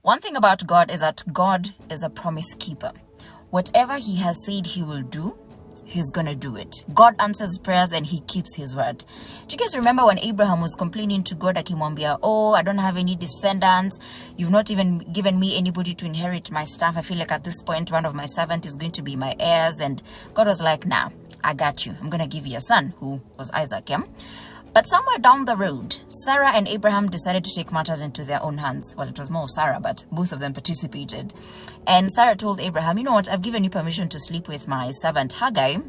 One thing about God is that God is a promise keeper. Whatever he has said he will do, he's gonna do it. God answers prayers and he keeps his word. Do you guys remember when Abraham was complaining to God, akimwambia, oh, I don't have any descendants, you've not even given me anybody to inherit my stuff, I feel like at this point one of my servants is going to be my heirs? And God was like, nah, I got you, I'm gonna give you a son, who was Isaac. But somewhere down the road, Sarah and Abraham decided to take matters into their own hands. Well, it was more Sarah, but both of them participated. And Sarah told Abraham, you know what, I've given you permission to sleep with my servant Hagar.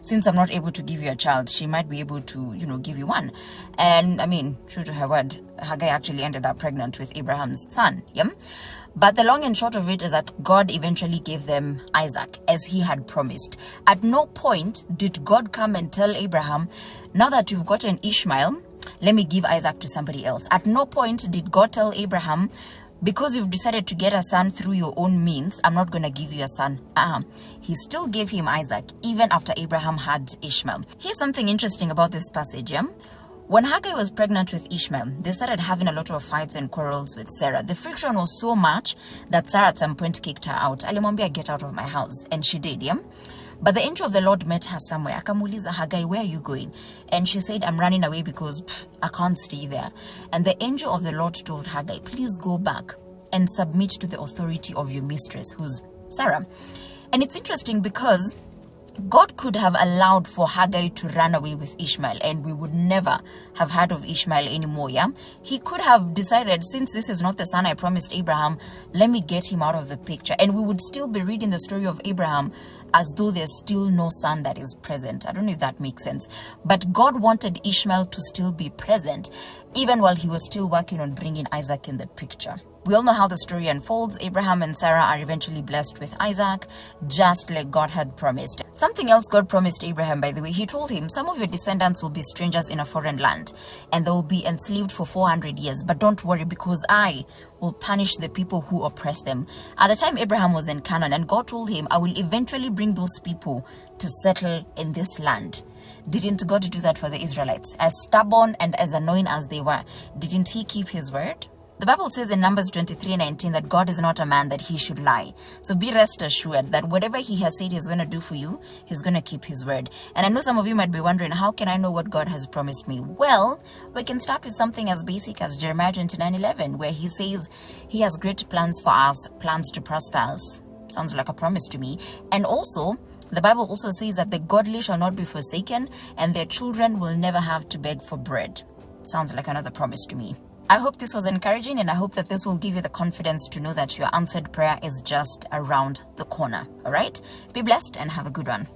Since I'm not able to give you a child, she might be able to, give you one. And I mean, true to her word, Hagar actually ended up pregnant with Abraham's son. But the long and short of it is that God eventually gave them Isaac, as he had promised. At no point did God come and tell Abraham, now that you've gotten Ishmael, let me give Isaac to somebody else. At no point did God tell Abraham, because you've decided to get a son through your own means, I'm not going to give you a son. He still gave him Isaac, even after Abraham had Ishmael. Here's something interesting about this passage. When Hagar was pregnant with Ishmael, they started having a lot of fights and quarrels with Sarah. The friction was so much that Sarah at some point kicked her out. Alimwambia, get out of my house. And she did, But the angel of the Lord met her somewhere. Akamuliza, Hagar, where are you going? And she said, I'm running away because I can't stay there. And the angel of the Lord told Hagar, please go back and submit to the authority of your mistress, who's Sarah. And it's interesting because God could have allowed for Hagar to run away with Ishmael and we would never have heard of Ishmael anymore, He could have decided, since this is not the son I promised Abraham, let me get him out of the picture. And we would still be reading the story of Abraham as though there's still no son that is present. I don't know if that makes sense. But God wanted Ishmael to still be present, even while he was still working on bringing Isaac in the picture. We all know how the story unfolds. Abraham and Sarah are eventually blessed with Isaac, just like God had promised. Something else God promised Abraham, by the way, he told him, some of your descendants will be strangers in a foreign land, and they will be enslaved for 400 years. But don't worry, because I will punish the people who oppress them. At the time, Abraham was in Canaan, and God told him, I will eventually bring those people to settle in this land. Didn't God do that for the Israelites? As stubborn and as annoying as they were, didn't he keep his word? The Bible says in Numbers 23:19 that God is not a man that he should lie. So be rest assured that whatever he has said he's going to do for you, he's going to keep his word. And I know some of you might be wondering, how can I know what God has promised me? Well, we can start with something as basic as Jeremiah 29:11, where he says he has great plans for us, plans to prosper us. Sounds like a promise to me. And also, the Bible also says that the godly shall not be forsaken and their children will never have to beg for bread. Sounds like another promise to me. I hope this was encouraging, and I hope that this will give you the confidence to know that your answered prayer is just around the corner. All right? Be blessed and have a good one.